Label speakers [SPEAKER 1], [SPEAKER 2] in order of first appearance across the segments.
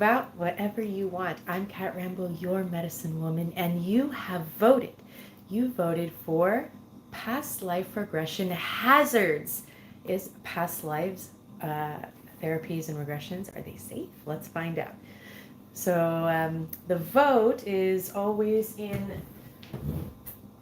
[SPEAKER 1] About whatever you want. I'm Kat Rambo, your medicine woman, and you have voted. You voted for past life regression hazards. Is past lives therapies and regressions, are they safe? Let's find out. So the vote is always in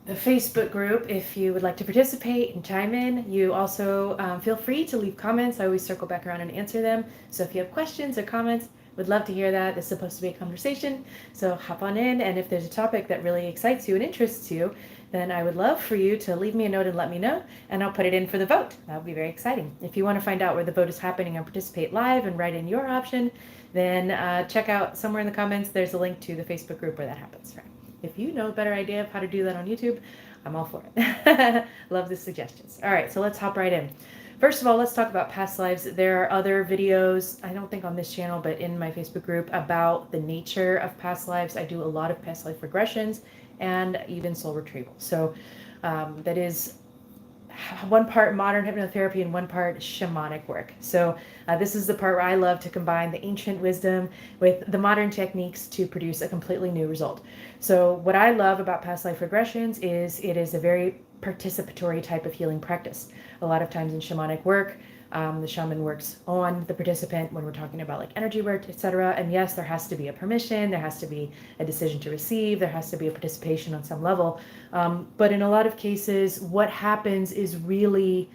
[SPEAKER 1] the Facebook group if you would like to participate and chime in. You also feel free to leave comments. I always circle back around and answer them. So if you have questions or comments, would love to hear that. It's supposed to be a conversation. So hop on in. And if there's a topic that really excites you and interests you, then I would love for you to leave me a note and let me know, and I'll put it in for the vote. That would be very exciting. If you want to find out where the vote is happening and participate live and write in your option, then check out somewhere in the comments. There's a link to the Facebook group where that happens. Right? If you know a better idea of how to do that on YouTube, I'm all for it. Love the suggestions. All right, so let's hop right in. First of all, let's talk about past lives. There are other videos, I don't think on this channel, but in my Facebook group about the nature of past lives. I do a lot of past life regressions and even soul retrieval. So that is one part modern hypnotherapy and one part shamanic work. So this is the part where I love to combine the ancient wisdom with the modern techniques to produce a completely new result. So what I love about past life regressions is it is a very participatory type of healing practice. A lot of times in shamanic work, the shaman works on the participant when we're talking about like energy work, etc. And yes, there has to be a permission, there has to be a decision to receive, there has to be a participation on some level. But in a lot of cases, what happens is really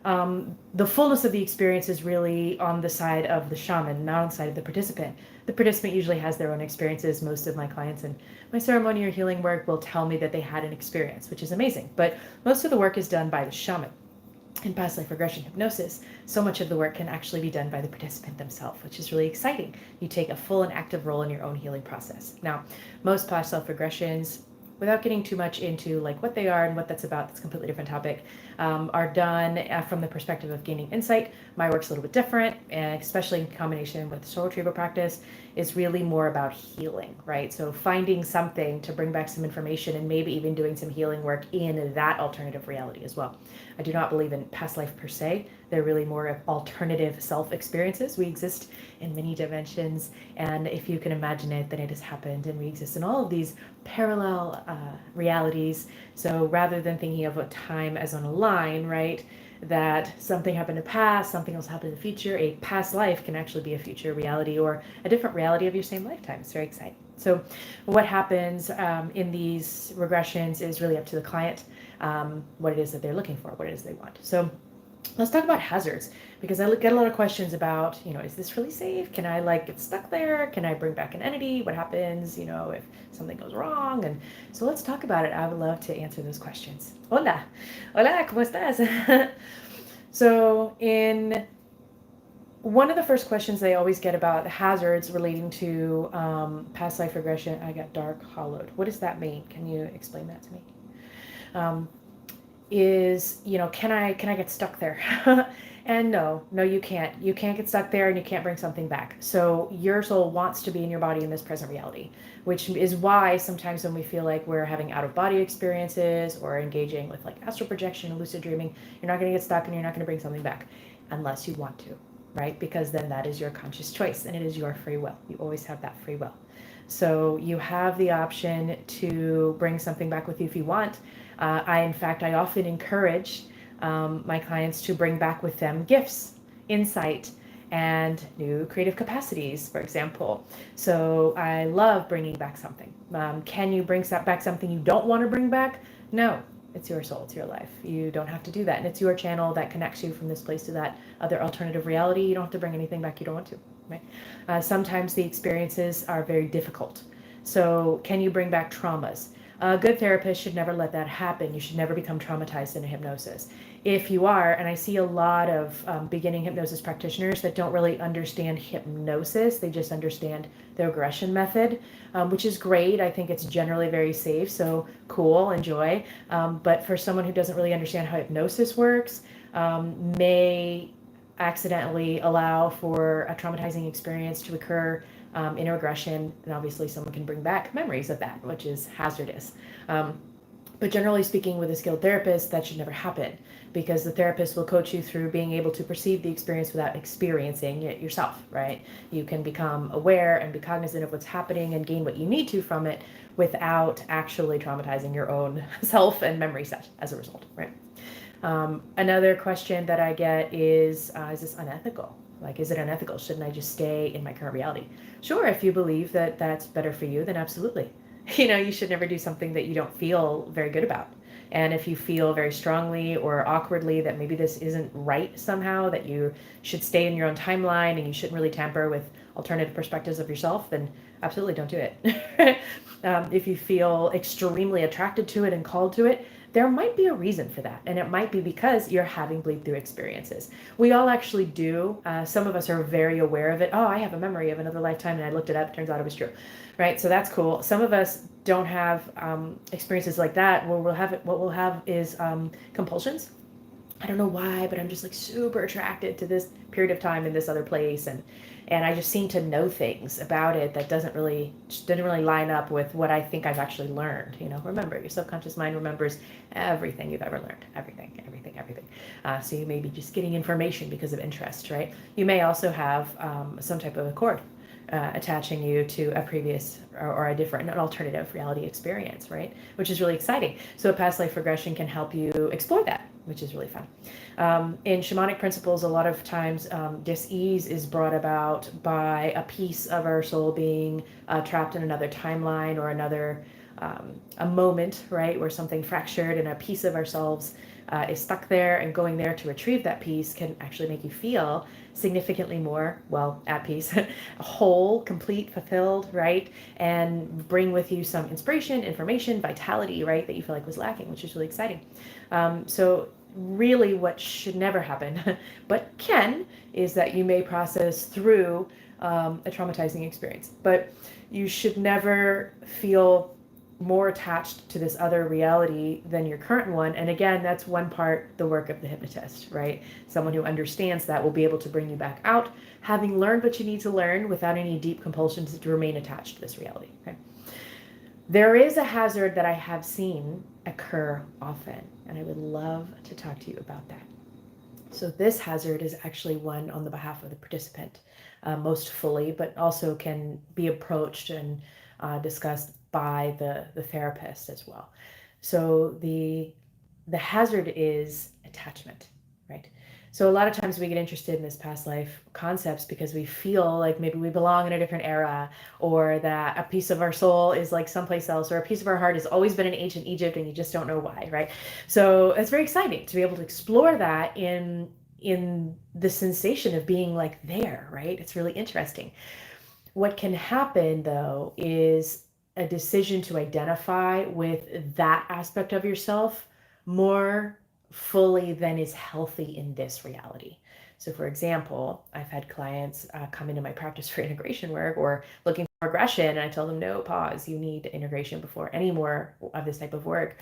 [SPEAKER 1] the fullness of the experience is really on the side of the shaman, not on the side of the participant. The participant usually has their own experiences. Most of my clients in my ceremony or healing work will tell me that they had an experience, which is amazing. But most of the work is done by the shaman. In past life regression hypnosis, so much of the work can actually be done by the participant themselves, which is really exciting. You take a full and active role in your own healing process. Now, most past life regressions, without getting too much into like what they are and what that's about, that's a completely different topic, are done from the perspective of gaining insight. My work's a little bit different, and especially in combination with the soul retrieval practice, is really more about healing, right? So finding something to bring back some information and maybe even doing some healing work in that alternative reality as well. I do not believe in past life per se. They're really more of alternative self experiences. We exist in many dimensions, and if you can imagine it, then it has happened, and we exist in all of these parallel realities. So rather than thinking of a time as on a line, right, that something happened in the past, something else happened in the future, a past life can actually be a future reality or a different reality of your same lifetime. It's very exciting. So what happens in these regressions is really up to the client, what it is that they're looking for, what it is they want. So let's talk about hazards, because I get a lot of questions about, is this really safe? Can I like get stuck there? Can I bring back an entity? What happens, if something goes wrong? And so let's talk about it. I would love to answer those questions. Hola, hola, ¿cómo estás? So in one of the first questions they always get about hazards relating to past life regression, I got dark hollowed. What does that mean? Can you explain that to me? Is, can I get stuck there? And no, you can't. You can't get stuck there, and you can't bring something back. So your soul wants to be in your body in this present reality, which is why sometimes when we feel like we're having out of body experiences or engaging with like astral projection and lucid dreaming, you're not going to get stuck and you're not going to bring something back unless you want to, right? Because then that is your conscious choice and it is your free will. You always have that free will. So you have the option to bring something back with you if you want. In fact, I often encourage my clients to bring back with them gifts, insight, and new creative capacities, for example. So I love bringing back something. Can you bring back something you don't want to bring back? No, it's your soul, it's your life. You don't have to do that. And it's your channel that connects you from this place to that other alternative reality. You don't have to bring anything back you don't want to, right? Sometimes the experiences are very difficult. So can you bring back traumas? A good therapist should never let that happen. You should never become traumatized in a hypnosis. If you are, and I see a lot of beginning hypnosis practitioners that don't really understand hypnosis, they just understand the regression method, which is great. I think it's generally very safe, so cool, enjoy. But for someone who doesn't really understand how hypnosis works, may accidentally allow for a traumatizing experience to occur in a regression, and obviously someone can bring back memories of that, which is hazardous. But generally speaking, with a skilled therapist, that should never happen, because the therapist will coach you through being able to perceive the experience without experiencing it yourself, right? You can become aware and be cognizant of what's happening and gain what you need to from it without actually traumatizing your own self and memory set as a result, right? Another question that I get is this unethical? Like, is it unethical? Shouldn't I just stay in my current reality? Sure, if you believe that that's better for you, then absolutely. You should never do something that you don't feel very good about. And if you feel very strongly or awkwardly that maybe this isn't right somehow, that you should stay in your own timeline and you shouldn't really tamper with alternative perspectives of yourself, then absolutely don't do it. If you feel extremely attracted to it and called to it, there might be a reason for that. And it might be because you're having bleed through experiences. We all actually do. Some of us are very aware of it. Oh, I have a memory of another lifetime and I looked it up. Turns out it was true. Right? So that's cool. Some of us don't have experiences like that. What we'll have is compulsions. I don't know why, but I'm just like super attracted to this period of time in this other place, and I just seem to know things about it that didn't really line up with what I think I've actually learned. Remember, your subconscious mind remembers everything you've ever learned, everything. So you may be just getting information because of interest, right? You may also have some type of accord attaching you to a previous or a different, an alternative reality experience, right? Which is really exciting. So a past life regression can help you explore that, which is really fun. In shamanic principles, a lot of times dis-ease is brought about by a piece of our soul being trapped in another timeline or another a moment, right, where something fractured and a piece of ourselves is stuck there, and going there to retrieve that piece can actually make you feel significantly more, well, at peace, whole, complete, fulfilled, right? And bring with you some inspiration, information, vitality, right, that you feel like was lacking, which is really exciting. So really what should never happen, but can, is that you may process through a traumatizing experience. But you should never feel more attached to this other reality than your current one. And again, that's one part the work of the hypnotist, right? Someone who understands that will be able to bring you back out, having learned what you need to learn without any deep compulsions to remain attached to this reality. Okay. There is a hazard that I have seen occur often, and I would love to talk to you about that. So this hazard is actually one on the behalf of the participant most fully, but also can be approached and discussed by the therapist as well. So the hazard is attachment, right? So a lot of times we get interested in this past life concepts because we feel like maybe we belong in a different era, or that a piece of our soul is like someplace else, or a piece of our heart has always been in ancient Egypt and you just don't know why, right? So it's very exciting to be able to explore that in the sensation of being like there, right? It's really interesting. What can happen though is a decision to identify with that aspect of yourself more fully than is healthy in this reality. So, for example, I've had clients come into my practice for integration work or looking for regression, and I tell them, no, pause. You need integration before any more of this type of work.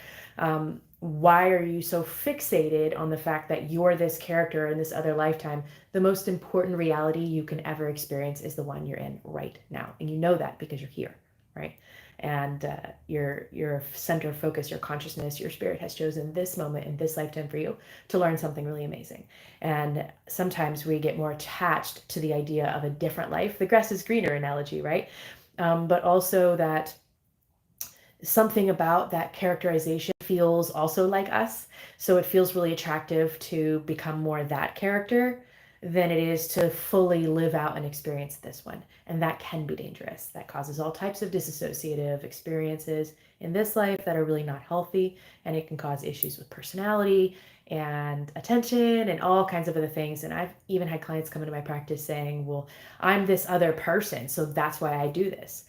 [SPEAKER 1] Why are you so fixated on the fact that you're this character in this other lifetime? The most important reality you can ever experience is the one you're in right now. And you know that because you're here, right? And your center of focus, your consciousness, your spirit has chosen this moment in this lifetime for you to learn something really amazing. And sometimes we get more attached to the idea of a different life, the grass is greener analogy, right? But also that something about that characterization feels also like us. So it feels really attractive to become more that character than it is to fully live out and experience this one. And that can be dangerous. That causes all types of disassociative experiences in this life that are really not healthy. And it can cause issues with personality and attention and all kinds of other things. And I've even had clients come into my practice saying, well, I'm this other person, so that's why I do this.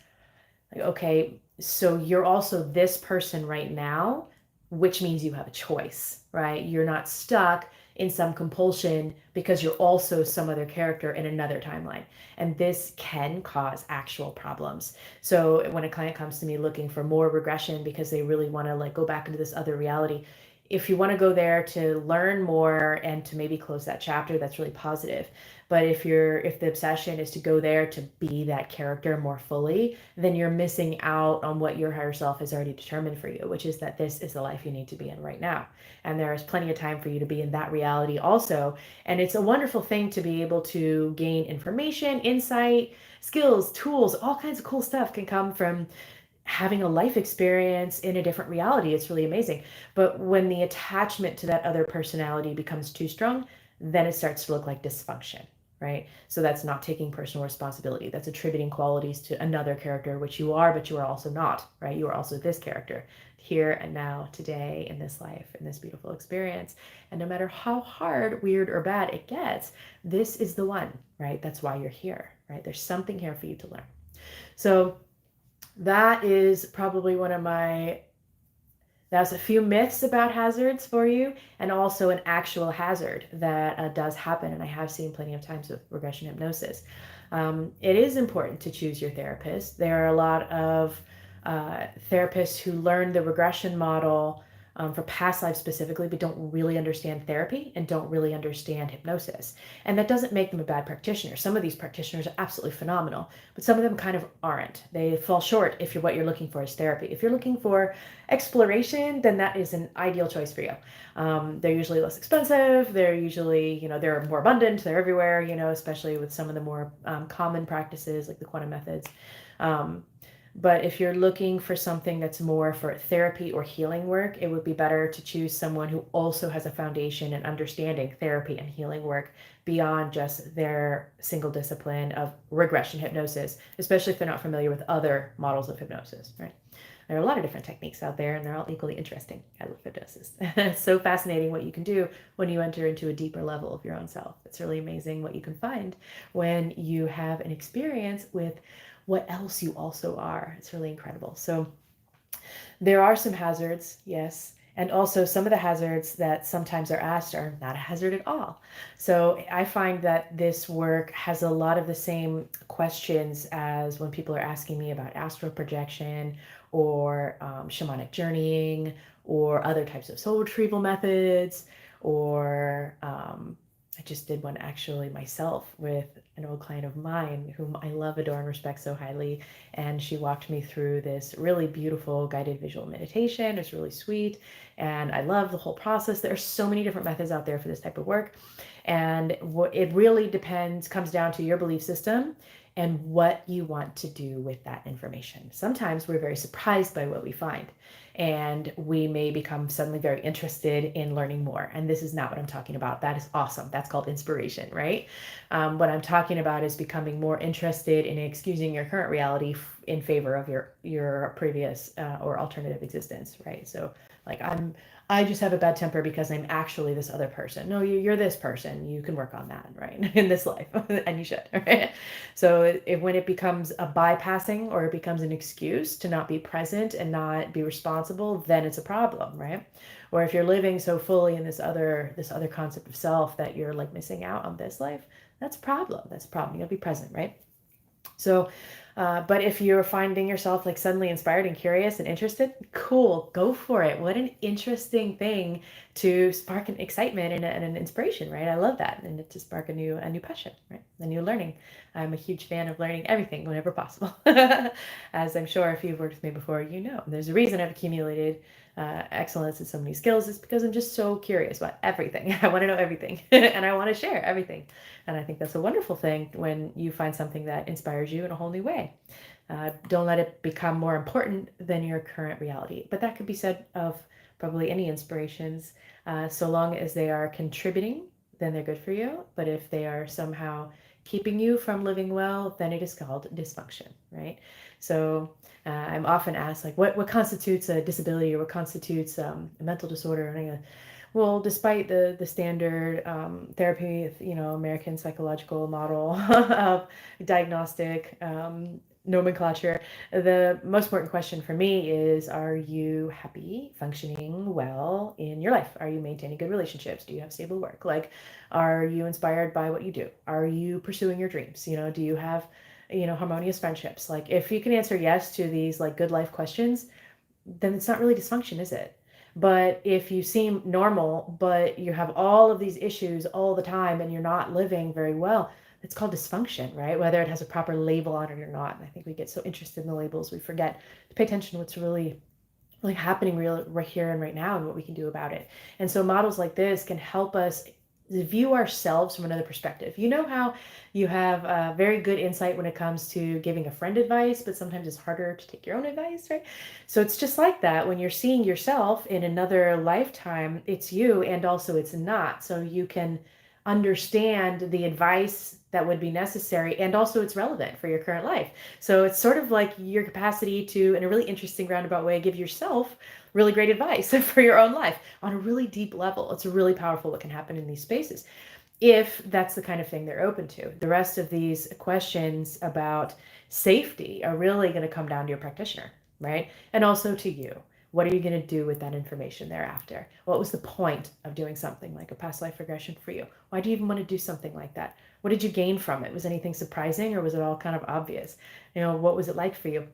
[SPEAKER 1] Like, okay, so you're also this person right now, which means you have a choice, right? You're not stuck in some compulsion because you're also some other character in another timeline. And this can cause actual problems. So when a client comes to me looking for more regression because they really want to like go back into this other reality, if you want to go there to learn more and to maybe close that chapter, that's really positive. But if the obsession is to go there to be that character more fully, then you're missing out on what your higher self has already determined for you, which is that this is the life you need to be in right now. And there is plenty of time for you to be in that reality also. And it's a wonderful thing to be able to gain information, insight, skills, tools, all kinds of cool stuff can come from having a life experience in a different reality. It's really amazing. But when the attachment to that other personality becomes too strong, then it starts to look like dysfunction, right? So that's not taking personal responsibility. That's attributing qualities to another character, which you are, but you are also not, right? You are also this character here and now, today, in this life, in this beautiful experience. And no matter how hard, weird, or bad it gets, this is the one, right? That's why you're here, right? There's something here for you to learn. So that is probably that's a few myths about hazards for you, and also an actual hazard that does happen, and I have seen plenty of times with regression hypnosis. It is important to choose your therapist. There are a lot of therapists who learn the regression model for past lives specifically, but don't really understand therapy and don't really understand hypnosis. And that doesn't make them a bad practitioner. Some of these practitioners are absolutely phenomenal, but some of them kind of aren't. They fall short if what you're looking for is therapy. If you're looking for exploration, then that is an ideal choice for you. They're usually less expensive. They're usually, they're more abundant. They're everywhere, especially with some of the more common practices like the quantum methods. But if you're looking for something that's more for therapy or healing work, it would be better to choose someone who also has a foundation in understanding therapy and healing work beyond just their single discipline of regression hypnosis, especially if they're not familiar with other models of hypnosis, right? There are a lot of different techniques out there, and they're all equally interesting. I love hypnosis. It's so fascinating what you can do when you enter into a deeper level of your own self. It's really amazing what you can find when you have an experience with what else you also are. It's really incredible. So there are some hazards, yes. And also some of the hazards that sometimes are asked are not a hazard at all. So I find that this work has a lot of the same questions as when people are asking me about astral projection or shamanic journeying or other types of soul retrieval methods, or I just did one actually myself with an old client of mine whom I love, adore, and respect so highly. And she walked me through this really beautiful guided visual meditation. It's really sweet. And I love the whole process. There are so many different methods out there for this type of work. And it really comes down to your belief system and what you want to do with that information. Sometimes we're very surprised by what we find, and we may become suddenly very interested in learning more. And this is not what I'm talking about. That is awesome. That's called inspiration, right? What I'm talking about is becoming more interested in excusing your current reality in favor of your previous or alternative existence, right? So like I just have a bad temper because I'm actually this other person. No, you're this person. You can work on that, right? In this life, and you should, right? So when it becomes a bypassing or it becomes an excuse to not be present and not be responsible, then it's a problem, right? Or if you're living so fully in this other concept of self that you're like missing out on this life, that's a problem. That's a problem. You gotta be present, right? So, but if you're finding yourself like suddenly inspired and curious and interested, cool, go for it. What an interesting thing to spark an excitement and an inspiration, right? I love that. And to spark a new passion, right? A new learning. I'm a huge fan of learning everything whenever possible. As I'm sure if you've worked with me before, there's a reason I've accumulated excellence in so many skills is because I'm just so curious about everything. I want to know everything and I want to share everything. And I think that's a wonderful thing when you find something that inspires you in a whole new way. Don't let it become more important than your current reality. But that could be said of probably any inspirations. So long as they are contributing, then they're good for you. But if they are somehow keeping you from living well, then it is called dysfunction, right? So I'm often asked, like, what constitutes a disability or what constitutes a mental disorder? And I go, well, despite the standard therapy, American psychological model of diagnostic nomenclature, the most important question for me is, are you happy, functioning well in your life? Are you maintaining good relationships? Do you have stable work? Like, are you inspired by what you do? Are you pursuing your dreams? Do you have, harmonious friendships? Like, if you can answer yes to these like good life questions, then it's not really dysfunction, is it? But if you seem normal, but you have all of these issues all the time and you're not living very well, it's called dysfunction, right? Whether it has a proper label on it or not. And I think we get so interested in the labels, we forget to pay attention to what's really happening real right here and right now and what we can do about it. And so models like this can help us view ourselves from another perspective. You know how you have very good insight when it comes to giving a friend advice, but sometimes it's harder to take your own advice, right? So it's just like that. When you're seeing yourself in another lifetime, it's you and also it's not. So you can understand the advice that would be necessary and also it's relevant for your current life. So it's sort of like your capacity to, in a really interesting roundabout way, give yourself really great advice for your own life on a really deep level. It's really powerful what can happen in these spaces if that's the kind of thing they're open to. The rest of these questions about safety are really going to come down to your practitioner, right? And also to you. What are you going to do with that information thereafter? What was the point of doing something like a past life regression for you? Why do you even want to do something like that? What did you gain from it? Was anything surprising or was it all kind of obvious? What was it like for you?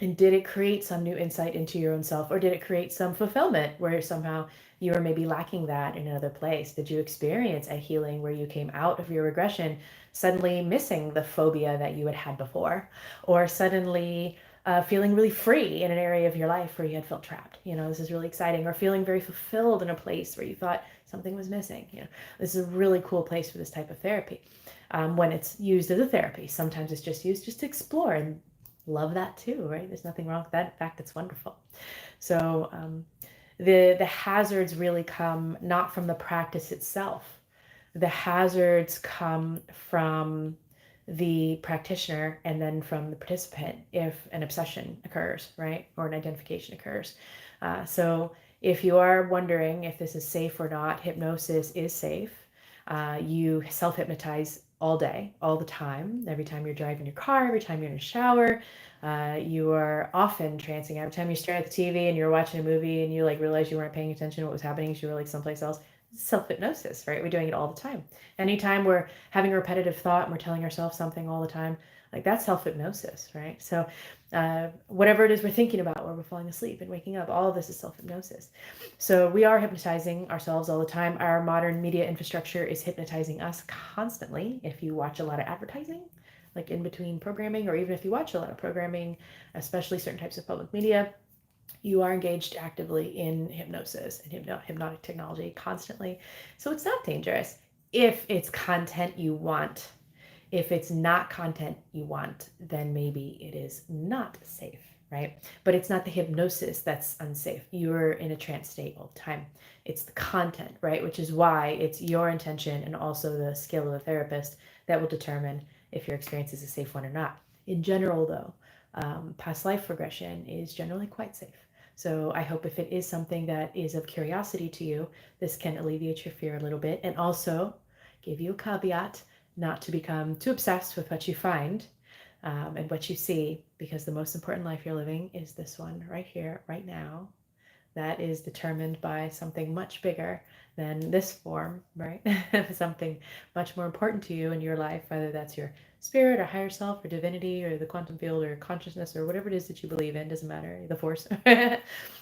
[SPEAKER 1] And did it create some new insight into your own self, or did it create some fulfillment where somehow you were maybe lacking that in another place? Did you experience a healing where you came out of your regression suddenly missing the phobia that you had had before, or suddenly feeling really free in an area of your life where you had felt trapped? This is really exciting. Or feeling very fulfilled in a place where you thought something was missing. This is a really cool place for this type of therapy when it's used as a therapy. Sometimes it's just used just to explore, and love that too, right? There's nothing wrong with that. In fact, it's wonderful. So the hazards really come not from the practice itself. The hazards come from the practitioner and then from the participant if an obsession occurs, right? Or an identification occurs. So if you are wondering if this is safe or not, hypnosis is safe. You self-hypnotize all day, all the time, every time you're driving your car, every time you're in a shower. You are often trancing. Every time you stare at the TV and you're watching a movie and you realize you weren't paying attention to what was happening, you were someplace else. Self-hypnosis, right? We're doing it all the time. Anytime we're having a repetitive thought and we're telling ourselves something all the time, that's self-hypnosis, right? So whatever it is we're thinking about while we're falling asleep and waking up, all of this is self-hypnosis. So we are hypnotizing ourselves all the time. Our modern media infrastructure is hypnotizing us constantly. If you watch a lot of advertising, like in between programming, or even if you watch a lot of programming, especially certain types of public media, you are engaged actively in hypnosis and hypnotic technology constantly. So it's not dangerous if it's content you want. If it's not content you want, then maybe it is not safe, right? But it's not the hypnosis that's unsafe. You're in a trance state all the time. It's the content, right? Which is why it's your intention and also the skill of the therapist that will determine if your experience is a safe one or not. In general, though, past life regression is generally quite safe. So I hope if it is something that is of curiosity to you, this can alleviate your fear a little bit and also give you a caveat not to become too obsessed with what you find and what you see, because the most important life you're living is this one right here, right now. That is determined by something much bigger than this form, right? Something much more important to you in your life, whether that's your spirit or higher self or divinity or the quantum field or consciousness or whatever it is that you believe in, doesn't matter, the force.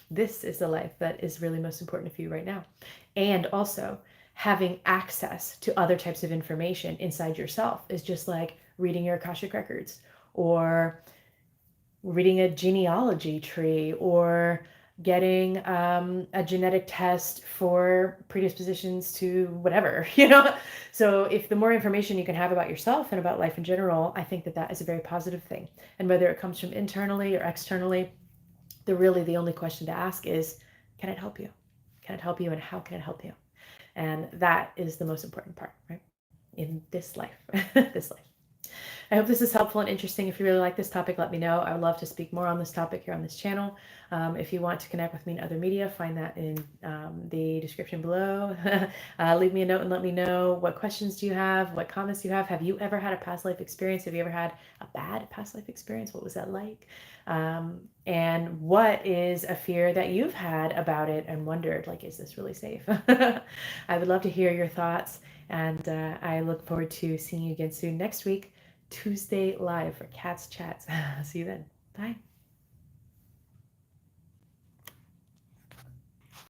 [SPEAKER 1] This is the life that is really most important for you right now. And also, having access to other types of information inside yourself is just like reading your Akashic records or reading a genealogy tree or getting a genetic test for predispositions to whatever, So if the more information you can have about yourself and about life in general, I think that is a very positive thing. And whether it comes from internally or externally, the only question to ask is, can it help you? Can it help you, and how can it help you? And that is the most important part, right? In this life, this life. I hope this is helpful and interesting. If you really like this topic, let me know. I would love to speak more on this topic here on this channel. If you want to connect with me in other media, find that in the description below. Leave me a note and let me know what questions do you have, what comments do you have. Have you ever had a past life experience? Have you ever had a bad past life experience? What was that like? And what is a fear that you've had about it and wondered, is this really safe? I would love to hear your thoughts, and I look forward to seeing you again soon next week. Tuesday live for Cats Chats. See you then. Bye.